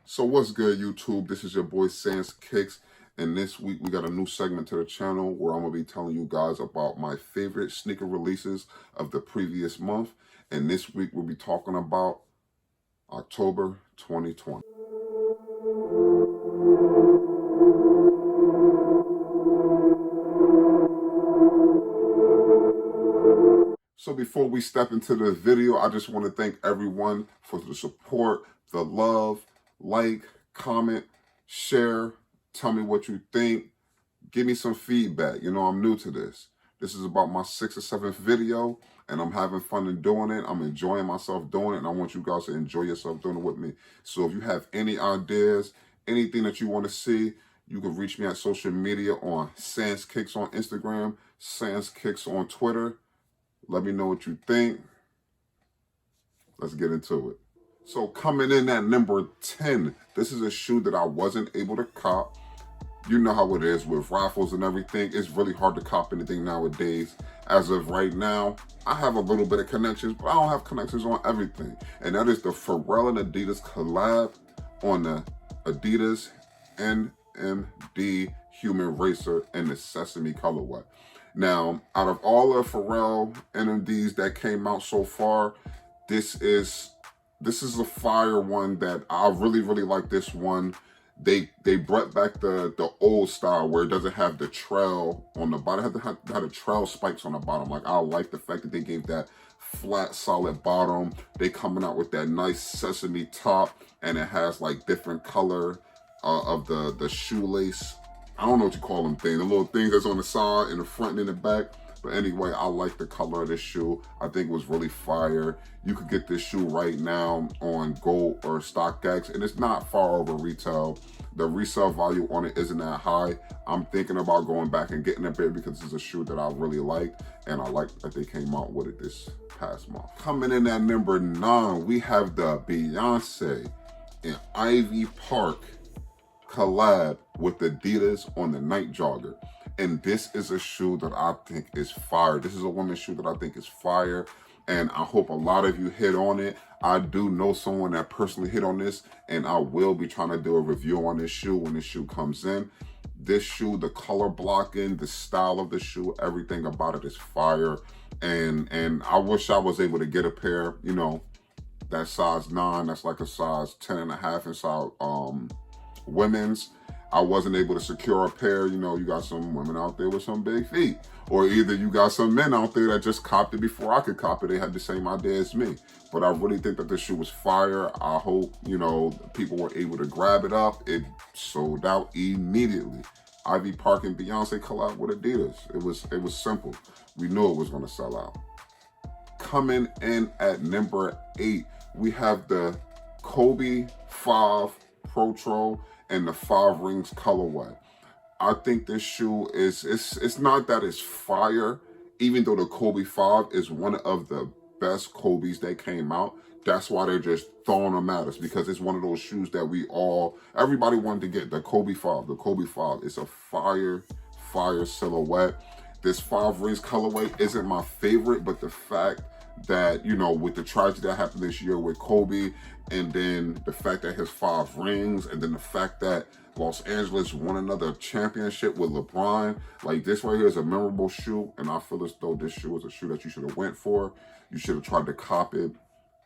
So what's good, YouTube? This is your boy Sans Kicks, and this week we got a new segment to the channel where I'm gonna be telling you guys about my favorite sneaker releases of the previous month. And this week we'll be talking about October 2020. So before we step into the video, I just want to thank everyone for the support, the love, like, comment, share, tell me what you think, give me some feedback. You know, I'm new to this. This is about my 6th or 7th video, and I'm having fun in doing it. I'm enjoying myself doing it, and I want you guys to enjoy yourself doing it with me. So if you have any ideas, anything that you want to see, you can reach me at social media on Sans Kicks on Instagram, Sans Kicks on Twitter. Let me know what you think. Let's get into it. So coming in at number 10, this is a shoe that I wasn't able to cop. You know how it is with raffles and everything. It's really hard to cop anything nowadays. As of right now, I have a little bit of connections, but I don't have connections on everything. And that is the Pharrell and Adidas collab on the Adidas NMD Human Racer in the Sesame colorway. Now, out of all the Pharrell NMDs that came out so far, this is a fire one that I really like. This one. They brought back the old style where it doesn't have the trail on the bottom. It had the trail spikes on the bottom. Like, I like the fact that they gave that flat, solid bottom. They coming out with that nice sesame top, and it has like different color of the shoelace. I don't know what you call them things. The little things that's on the side, in the front and in the back. But anyway, I like the color of this shoe. I think it was really fire. You could get this shoe right now on Gold or StockX, and it's not far over retail. The resale value on it isn't that high. I'm thinking about going back and getting a bit because it's a shoe that I really like, and I like that they came out with it this past month. Coming in at number 9, we have the Beyonce and Ivy Park collab with Adidas on the Night Jogger. And this is a shoe that I think is fire. This is a women's shoe that I think is fire. And I hope a lot of you hit on it. I do know someone that personally hit on this, and I will be trying to do a review on this shoe when this shoe comes in. This shoe, the color blocking, the style of the shoe, everything about it is fire. And I wish I was able to get a pair, you know, that size 9, that's like a size 10.5 inside women's. I wasn't able to secure a pair. You know, you got some women out there with some big feet, or either you got some men out there that just copped it before I could cop it. They had the same idea as me. But I really think that this shoe was fire. I hope, you know, people were able to grab it up. It sold out immediately. Ivy Park and Beyonce collab with Adidas. It was simple. We knew it was going to sell out. Coming in at number 8, we have the Kobe 5 Pro and the 5 Rings colorway. I think this shoe it's not that it's fire, even though the Kobe 5 is one of the best Kobe's that came out. That's why they're just throwing them at us, because it's one of those shoes that everybody wanted to get, the Kobe 5. The Kobe 5 is a fire silhouette. This 5 Rings colorway isn't my favorite, but the fact that, you know, with the tragedy that happened this year with Kobe, and then the fact that his 5 rings, and then the fact that Los Angeles won another championship with LeBron, like, this right here is a memorable shoe, and I feel as though this shoe is a shoe that you should have went for. You should have tried to cop it.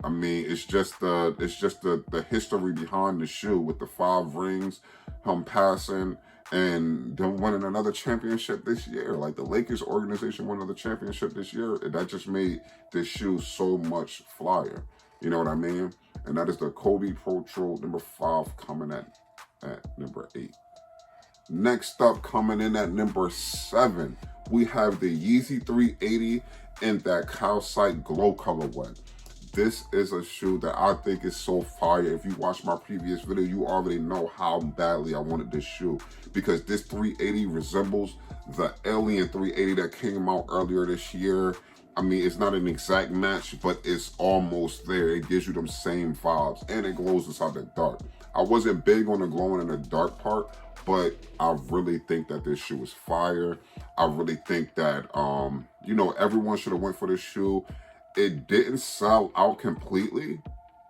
I mean, it's just the history behind the shoe with the 5 rings, him passing, and them winning another championship this year. Like, the Lakers organization won another championship this year. That just made this shoe so much flyer. You know what I mean? And that is the Kobe Pro number 5 coming at number 8. Next up, coming in at number 7, we have the Yeezy 380 in that calcite glow colorway. This is a shoe that I think is so fire. If you watched my previous video, you already know how badly I wanted this shoe, because this 380 resembles the Alien 380 that came out earlier this year. I mean, it's not an exact match, but it's almost there. It gives you them same vibes, and it glows inside the dark. I wasn't big on the glowing in the dark part, but I really think that this shoe is fire. I really think that, you know, everyone should have went for this shoe. It didn't sell out completely,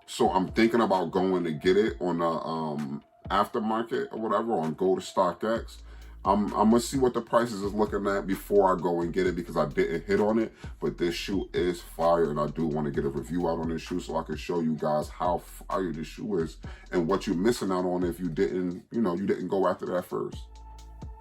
So I'm thinking about going to get it on the aftermarket or whatever, on Go to StockX. I'm gonna see what the prices is looking at before I go and get it, because I didn't hit on it. But this shoe is fire, and I do want to get a review out on this shoe so I can show you guys how fire this shoe is and what you're missing out on if you didn't, you didn't go after that first.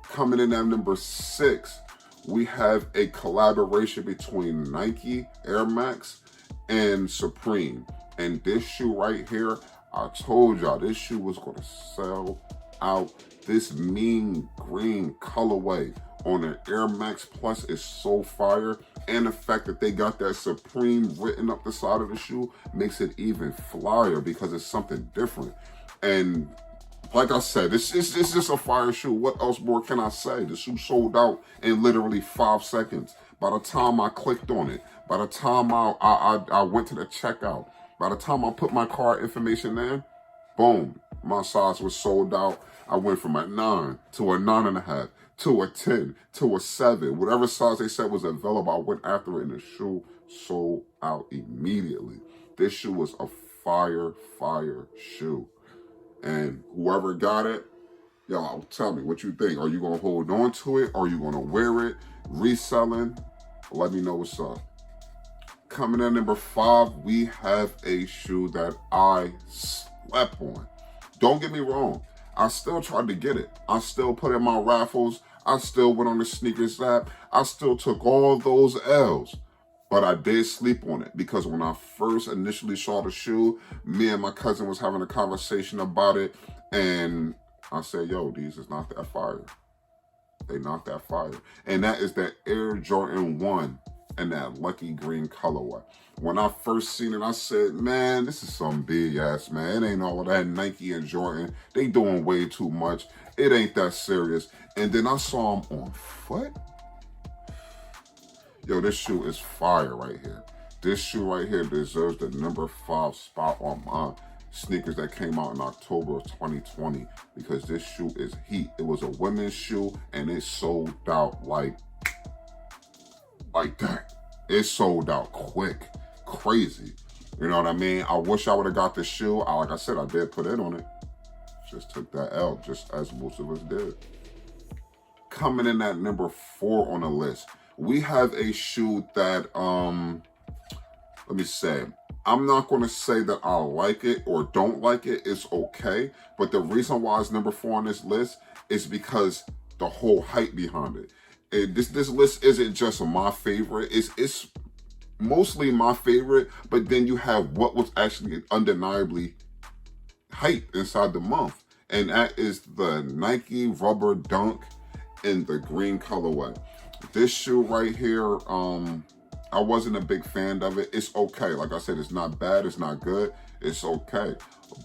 Coming in at number 6, we have a collaboration between Nike Air Max and Supreme. And this shoe right here, I told y'all this shoe was going to sell out. This mean green colorway on an Air Max Plus is so fire. And the fact that they got that Supreme written up the side of the shoe makes it even flyer, because it's something different. And like I said, it's just a fire shoe. What else more can I say? The shoe sold out in literally 5 seconds. By the time I clicked on it, by the time I went to the checkout, by the time I put my card information in, boom, my size was sold out. I went from a 9 to a 9.5 to a 10 to a 7. Whatever size they said was available, I went after it, and the shoe sold out immediately. This shoe was a fire shoe. And whoever got it, y'all tell me what you think. Are you going to hold on to it? Are you going to wear it? Reselling? Let me know what's up. Coming in number 5, we have a shoe that I slept on. Don't get me wrong. I still tried to get it. I still put in my raffles. I still went on the sneakers app. I still took all those L's. But I did sleep on it, because when I first initially saw the shoe, me and my cousin was having a conversation about it. And I said, yo, these is not that fire. They not that fire. And that is that Air Jordan 1 and that lucky green colorway. When I first seen it, I said, man, this is some big ass, man. It ain't all of that Nike and Jordan. They doing way too much. It ain't that serious. And then I saw them on foot. Yo, this shoe is fire right here. This shoe right here deserves the number 5 spot on my sneakers that came out in October of 2020, because this shoe is heat. It was a women's shoe, and it sold out like that. It sold out quick. Crazy. You know what I mean? I wish I would have got the shoe. Like I said, I did put it on it. Just took that L, just as most of us did. Coming in at number 4 on the list, we have a shoe that, let me say, I'm not going to say that I like it or don't like it. It's okay. But the reason why it's number 4 on this list is because the whole hype behind it. This list isn't just my favorite. It's mostly my favorite, but then you have what was actually undeniably hype inside the month. And that is the Nike Rubber Dunk in the green colorway. This shoe right here, I wasn't a big fan of it. It's okay. Like I said, it's not bad. It's not good. It's okay.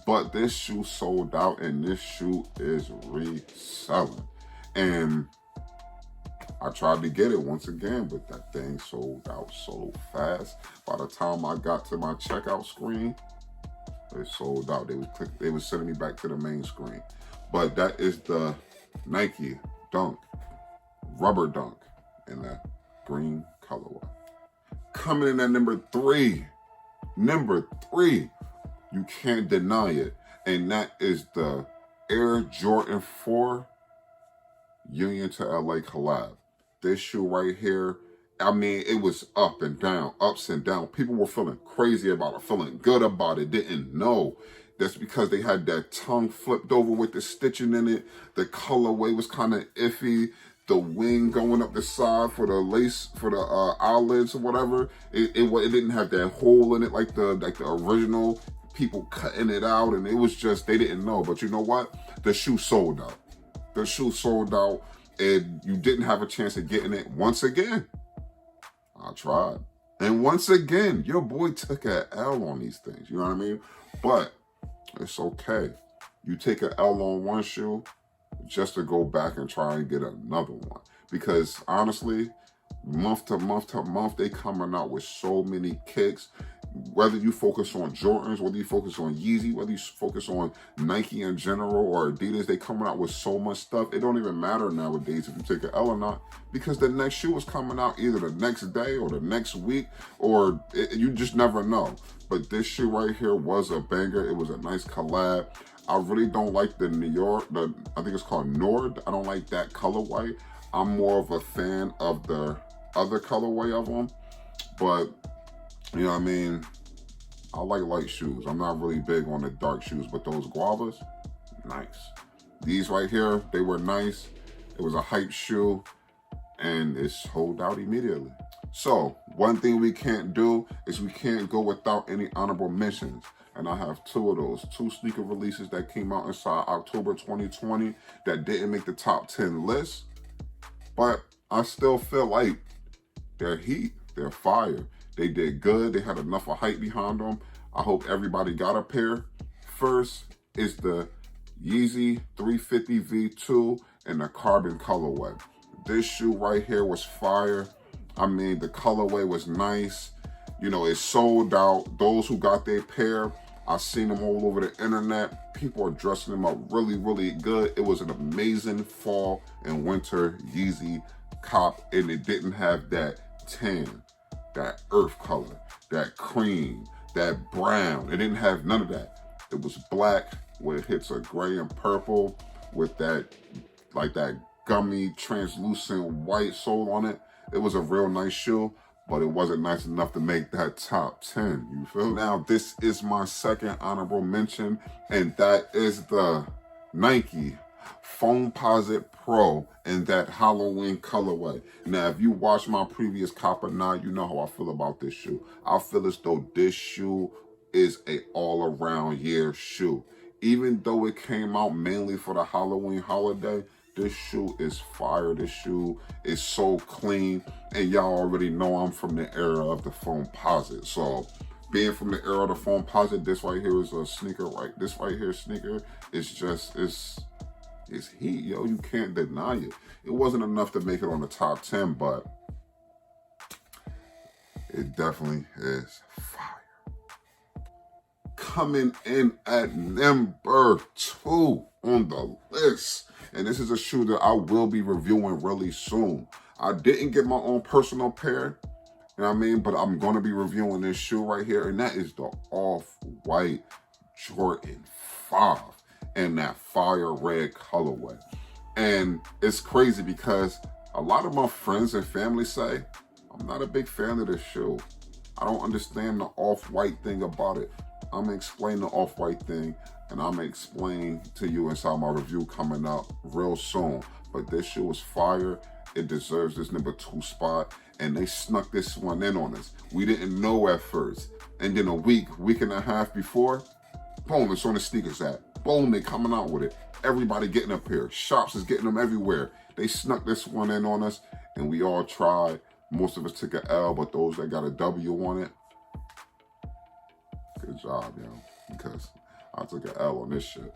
But this shoe sold out, and this shoe is reselling. And I tried to get it once again, but that thing sold out so fast. By the time I got to my checkout screen, it sold out. They was sending me back to the main screen. But that is the Nike Dunk, Rubber Dunk in that green colorway. Coming in at number 3. Number 3, you can't deny it. And that is the Air Jordan 4 Union to LA collab. This shoe right here, I mean, it was up and down, ups and down. People were feeling crazy about it, feeling good about it, didn't know. That's because they had that tongue flipped over with the stitching in it. The colorway was kind of iffy. The wing going up the side for the lace, for the eyelids or whatever. It didn't have that hole in it like the original. People cutting it out, and it was just, they didn't know. But you know what? The shoe sold out. The shoe sold out, and you didn't have a chance of getting it once again. I tried. And once again, your boy took an L on these things. You know what I mean? But it's okay. You take an L on one shoe just to go back and try and get another one. Because honestly, month to month to month, they coming out with so many kicks. Whether you focus on Jordans, whether you focus on Yeezy, whether you focus on Nike in general or Adidas, they coming out with so much stuff. It don't even matter nowadays if you take an L or not, because the next shoe is coming out either the next day or the next week, or you just never know. But this shoe right here was a banger. It was a nice collab. I really don't like the New York, I think it's called Nord. I don't like that colorway. I'm more of a fan of the other colorway of them. But, you know what I mean? I like light shoes. I'm not really big on the dark shoes, but those guavas, nice. These right here, they were nice. It was a hype shoe, and it sold out immediately. So, one thing we can't do is we can't go without any honorable mentions. And I have two of those. Two sneaker releases that came out inside October 2020 that didn't make the top 10 list. But I still feel like they're heat. They're fire. They did good. They had enough of hype behind them. I hope everybody got a pair. First is the Yeezy 350 V2 in the carbon colorway. This shoe right here was fire. I mean, the colorway was nice. You know, it sold out. Those who got their pair, I've seen them all over the internet. People are dressing them up really, really good. It was an amazing fall and winter Yeezy cop, and it didn't have that tan, that earth color, that cream, that brown. It didn't have none of that. It was black with hits of gray and purple with that, like that gummy, translucent white sole on it. It was a real nice shoe, but it wasn't nice enough to make that top 10, you feel? Now, this is my second honorable mention, and that is the Nike Foamposite Pro in that Halloween colorway. Now, if you watch my previous Copper 9, you know how I feel about this shoe. I feel as though this shoe is a all-around year shoe. Even though it came out mainly for the Halloween holiday, this shoe is fire. This shoe is so clean. And y'all already know I'm from the era of the Foamposite. So being from the era of the Foamposite, this right here is a sneaker, right? This right here sneaker is just, it's heat, yo. You can't deny it. It wasn't enough to make it on the top 10, but it definitely is fire. Coming in at number 2 on the list. And this is a shoe that I will be reviewing really soon. I didn't get my own personal pair, you know what I mean? But I'm going to be reviewing this shoe right here. And that is the off-white Jordan 5 in that fire red colorway. And it's crazy because a lot of my friends and family say, I'm not a big fan of this shoe. I don't understand the off-white thing about it. I'm going to explain the off-white thing, and I'm going to explain to you inside my review coming up real soon. But this shoe is fire. It deserves this number 2 spot, and they snuck this one in on us. We didn't know at first. And then a week and a half before, boom, it's on the sneakers app. Boom, they coming out with it. Everybody getting a pair. Shops is getting them everywhere. They snuck this one in on us, and we all tried. Most of us took an L, but those that got a W on it, good job, yo, because I took an L on this shit.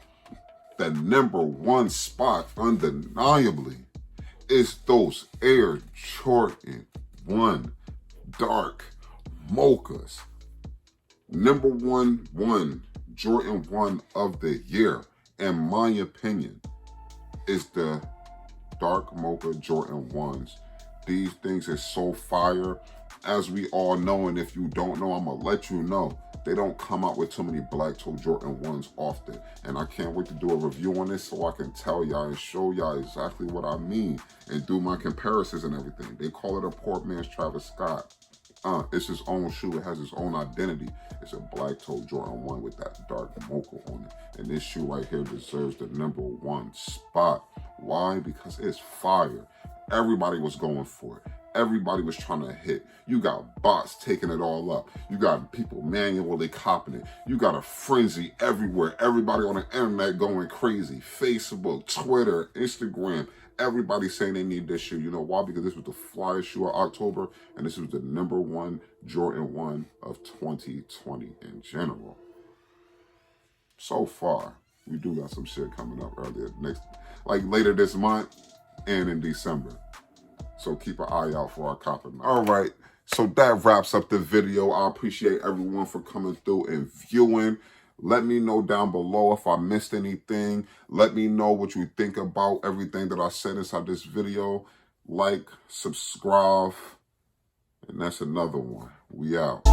The number 1 spot, undeniably, is those Air Jordan 1 Dark Mochas. Number 1 Jordan 1 of the year, in my opinion, is the Dark Mocha Jordan 1s. These things are so fire. As we all know, and if you don't know, I'm gonna let you know, they don't come out with too many black toe Jordan 1s often. And I can't wait to do a review on this so I can tell y'all and show y'all exactly what I mean and do my comparisons and everything. They call it a poor man's Travis Scott. It's his own shoe. It has its own identity. It's a black toe Jordan 1 with that dark mocha on it. And this shoe right here deserves the number 1 spot. Why? Because it's fire. Everybody was going for it. Everybody was trying to hit. You got bots taking it all up. You got people manually copying it. You got a frenzy everywhere. Everybody on the internet going crazy. Facebook, Twitter, Instagram. Everybody saying they need this shoe. You know why? Because this was the flyest shoe of October, and this was the number 1 Jordan 1 of 2020 in general. So far, we do got some shit coming up later this month and in December. So keep an eye out for our copy. All right, So that wraps up the video. I appreciate everyone for coming through and viewing. Let me know down below if I missed anything. Let me know what you think about everything that I said inside this video. Like, subscribe, and that's another one. We out.